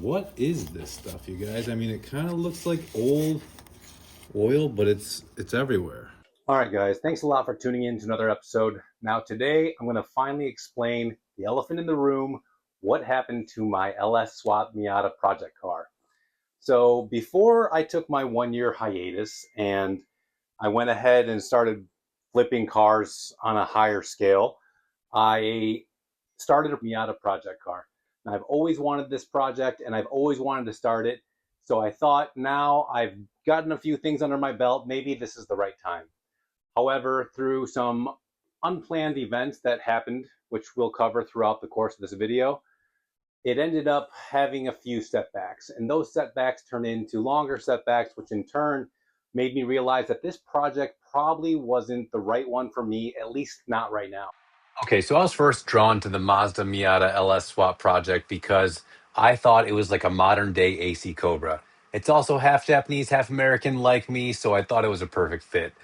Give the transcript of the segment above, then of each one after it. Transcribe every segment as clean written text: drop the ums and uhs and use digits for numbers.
What is this stuff, you guys? I mean, it kind of looks like old oil, but it's everywhere. All right, guys, thanks a lot for tuning in to another episode. Now, today, I'm going to finally explain the elephant in the room, what happened to my LS Swapped Miata project car. So before I took my 1-year hiatus and I went ahead and started flipping cars on a higher scale, I started a Miata project car. And I've always wanted this project and I've always wanted to start it. So I thought, now I've gotten a few things under my belt, maybe this is the right time. However, through some unplanned events that happened, which we'll cover throughout the course of this video, it ended up having a few setbacks. And those setbacks turned into longer setbacks, which in turn made me realize that this project probably wasn't the right one for me, at least not right now. Okay, so I was first drawn to the Mazda Miata LS Swap project because I thought it was like a modern day AC Cobra. It's also half Japanese, half American like me, so I thought it was a perfect fit.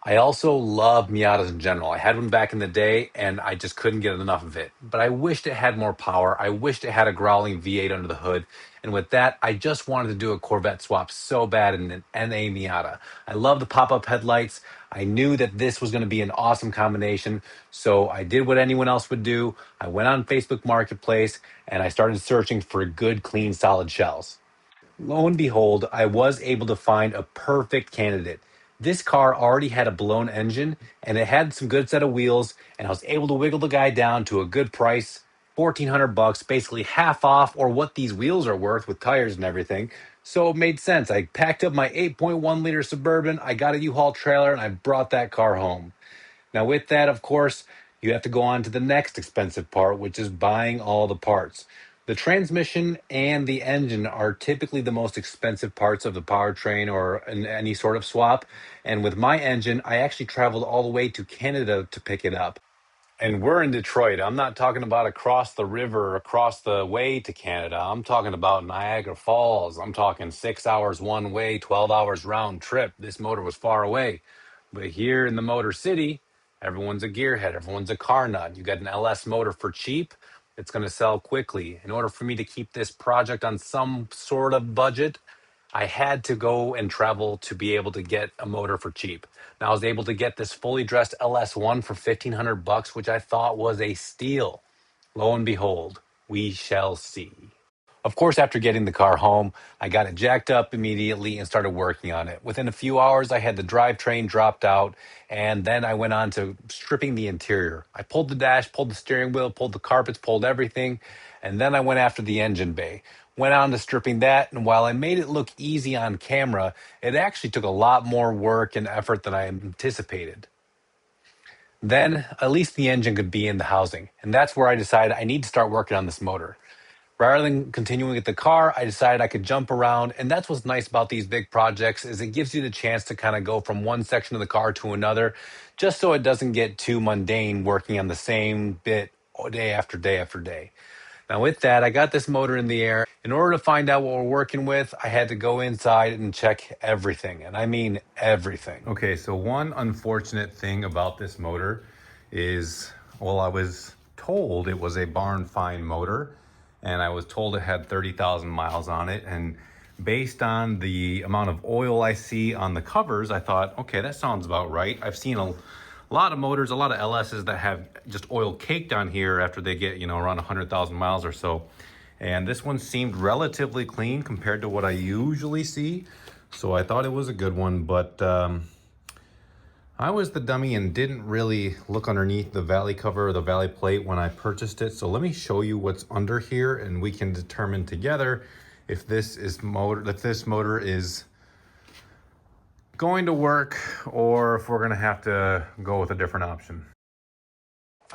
I also love Miatas in general. I had one back in the day and I just couldn't get enough of it. But I wished it had more power. I wished it had a growling V8 under the hood. And with that, I just wanted to do a Corvette swap so bad in an NA Miata. I love the pop-up headlights. I knew that this was going to be an awesome combination. So I did what anyone else would do. I went on Facebook Marketplace and I started searching for good, clean, solid shells. Lo and behold, I was able to find a perfect candidate. This car already had a blown engine and it had some good set of wheels, and I was able to wiggle the guy down to a good price, 1,400 bucks, basically half off or what these wheels are worth with tires and everything. So it made sense. I packed up my 8.1 liter Suburban, I got a U-Haul trailer, and I brought that car home. Now, with that, of course, you have to go on to the next expensive part, which is buying all the parts. The transmission and the engine are typically the most expensive parts of the powertrain or in any sort of swap. And with my engine, I actually traveled all the way to Canada to pick it up. And we're in Detroit. I'm not talking about across the river, across the way to Canada. I'm talking about Niagara Falls. I'm talking 6 hours one way, 12 hours round trip. This motor was far away. But here in the Motor City, everyone's a gearhead. Everyone's a car nut. You got an LS motor for cheap. It's going to sell quickly. In order for me to keep this project on some sort of budget, I had to go and travel to be able to get a motor for cheap. Now I was able to get this fully dressed LS1 for 1,500 bucks, which I thought was a steal. Lo and behold, we shall see. Of course, after getting the car home, I got it jacked up immediately and started working on it. Within a few hours, I had the drivetrain dropped out, and then I went on to stripping the interior. I pulled the dash, pulled the steering wheel, pulled the carpets, pulled everything, and then I went after the engine bay. Went on to stripping that, and while I made it look easy on camera, it actually took a lot more work and effort than I anticipated. Then, at least the engine could be in the housing, and that's where I decided I need to start working on this motor. Rather than continuing with the car, I decided I could jump around, and that's what's nice about these big projects is it gives you the chance to kind of go from one section of the car to another, just so it doesn't get too mundane working on the same bit day after day after day. Now with that, I got this motor in the air. In order to find out what we're working with, I had to go inside and check everything, and I mean everything. Okay, so one unfortunate thing about this motor is, well, I was told it was a barn find motor, and I was told it had 30,000 miles on it. And based on the amount of oil I see on the covers, I thought, okay, that sounds about right. I've seen a lot of motors, a lot of LSs that have just oil caked on here after they get, around 100,000 miles or so. And this one seemed relatively clean compared to what I usually see. So I thought it was a good one, but I was the dummy and didn't really look underneath the valley cover or the valley plate when I purchased it. So let me show you what's under here, and we can determine together if this motor is going to work or if we're going to have to go with a different option.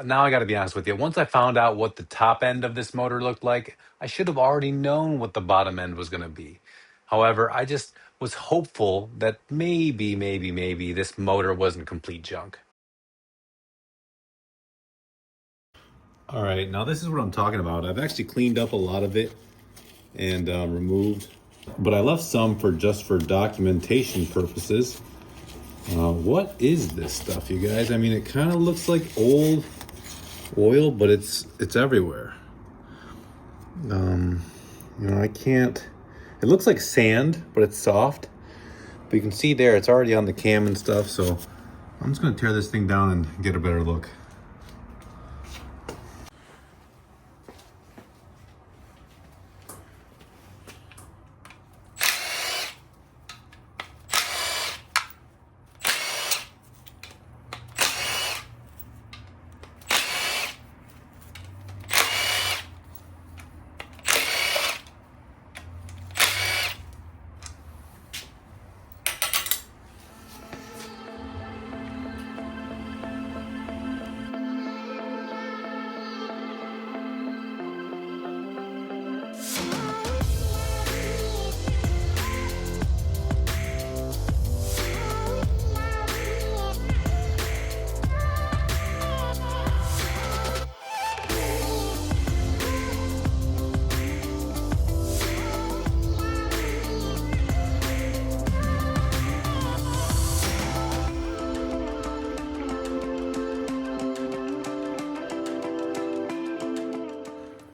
Now I got to be honest with you. Once I found out what the top end of this motor looked like, I should have already known what the bottom end was going to be. However, I just was hopeful that maybe this motor wasn't complete junk. All right, now this is what I'm talking about. I've actually cleaned up a lot of it and removed, but I left some for documentation purposes. What is this stuff, you guys? I mean, it kind of looks like old oil, but it's everywhere. You know, I can't, it looks like sand, but it's soft. But you can see there, it's already on the cam and stuff, so I'm just gonna tear this thing down and get a better look.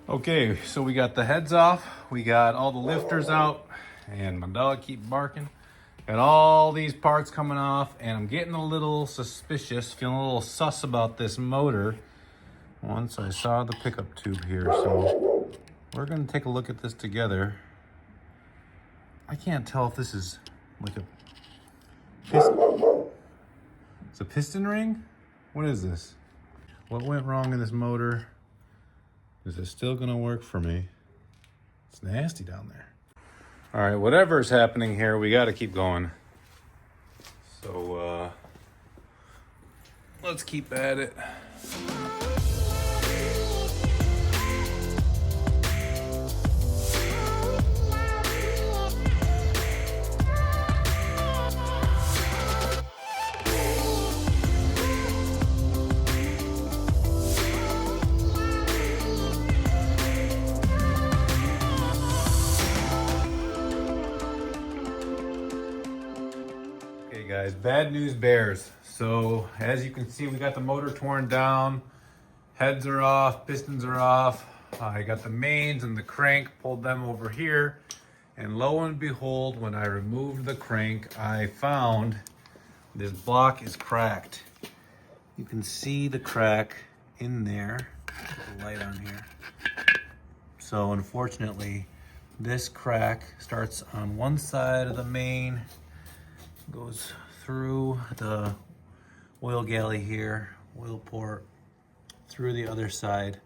Okay, so we got the heads off, we got all the lifters out, and my dog keep barking. Got all these parts coming off, and I'm getting a little suspicious, feeling a little sus about this motor once I saw the pickup tube here. So we're gonna take a look at this together. I can't tell if this is like a piston. It's a piston ring? What is this? What went wrong in this motor? Is it still gonna work for me? It's nasty down there. All right, whatever's happening here, we gotta keep going. So let's keep at it. Okay guys, bad news bears. So as you can see, we got the motor torn down, heads are off, pistons are off. I got the mains and the crank, pulled them over here. And lo and behold, when I removed the crank, I found this block is cracked. You can see the crack in there. Put the light on here. So unfortunately, this crack starts on one side of the main, goes through the oil galley here, oil port, through the other side.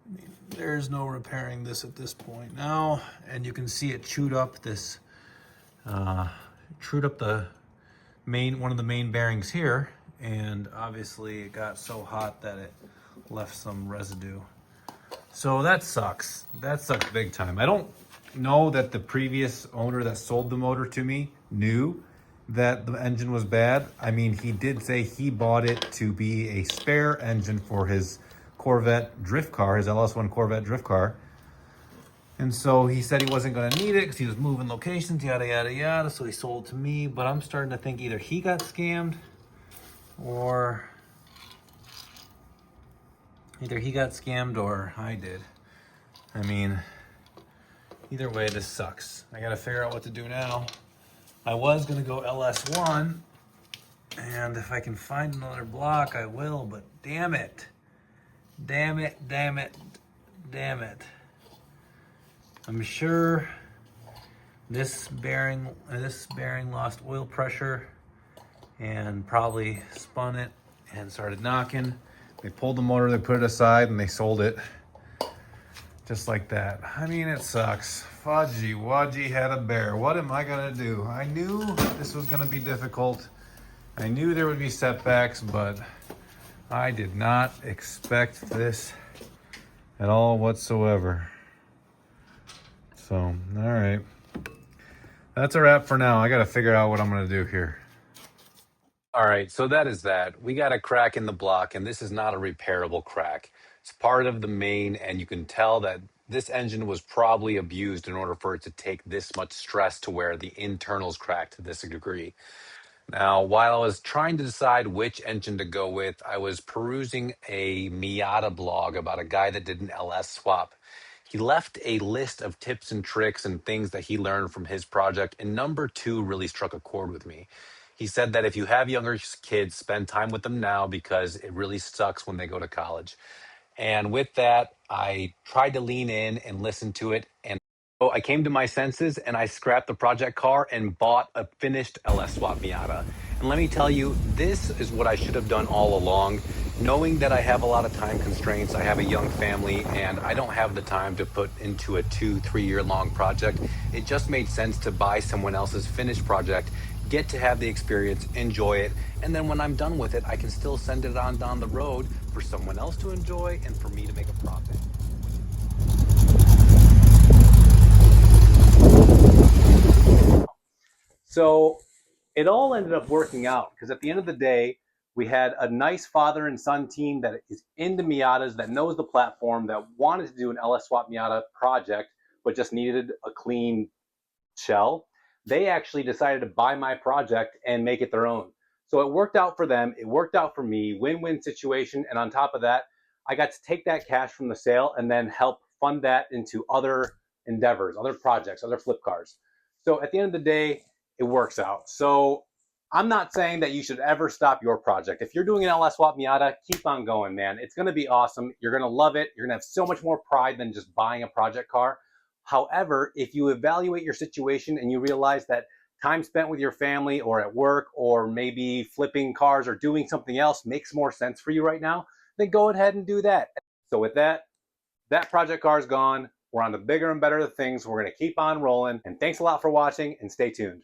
I mean, there's no repairing this at this point now, and you can see it chewed up this, chewed up the main, one of the main bearings here, and obviously it got so hot that it left some residue. So that sucks. That sucks big time. I don't know that the previous owner that sold the motor to me knew that the engine was bad. I mean, he did say he bought it to be a spare engine for his Corvette drift car, his LS1 Corvette drift car. And so he said he wasn't gonna need it because he was moving locations, yada, yada, yada. So he sold it to me, but I'm starting to think either he got scammed or I did. I mean, either way, this sucks. I gotta figure out what to do now. I was gonna go LS1, and if I can find another block, I will, but damn it. Damn it, damn it, damn it. I'm sure this bearing lost oil pressure and probably spun it and started knocking. They pulled the motor, they put it aside, and they sold it. Just like that. I mean, it sucks. Fudgy Wudgy had a bear. What am I gonna do? I knew this was gonna be difficult. I knew there would be setbacks, but I did not expect this at all whatsoever. So, all right. That's a wrap for now. I gotta figure out what I'm gonna do here. All right, so that is that. We got a crack in the block, and this is not a repairable crack. It's part of the main, and you can tell that this engine was probably abused in order for it to take this much stress to where the internals cracked to this degree. Now, while I was trying to decide which engine to go with, I was perusing a Miata blog about a guy that did an LS swap. He left a list of tips and tricks and things that he learned from his project, and number two really struck a chord with me. He said that if you have younger kids, spend time with them now because it really sucks when they go to college. And with that, I tried to lean in and listen to it. And so I came to my senses and I scrapped the project car and bought a finished LS Swap Miata. And let me tell you, this is what I should have done all along. Knowing that I have a lot of time constraints, I have a young family, and I don't have the time to put into a 2-3 year long project, it just made sense to buy someone else's finished project, get to have the experience, enjoy it, and then when I'm done with it, I can still send it on down the road for someone else to enjoy and for me to make a profit. So it all ended up working out because at the end of the day, we had a nice father and son team that is into Miatas, that knows the platform, that wanted to do an LS Swap Miata project, but just needed a clean shell. They actually decided to buy my project and make it their own. So it worked out for them. It worked out for me. Win-win situation. And on top of that, I got to take that cash from the sale and then help fund that into other endeavors, other projects, other flip cars. So at the end of the day, it works out. So I'm not saying that you should ever stop your project. If you're doing an LS Swap Miata, keep on going, man. It's going to be awesome. You're going to love it. You're going to have so much more pride than just buying a project car. However, if you evaluate your situation and you realize that time spent with your family or at work or maybe flipping cars or doing something else makes more sense for you right now, then go ahead and do that. So with that, that project car is gone. We're on to bigger and better things. We're going to keep on rolling. And thanks a lot for watching and stay tuned.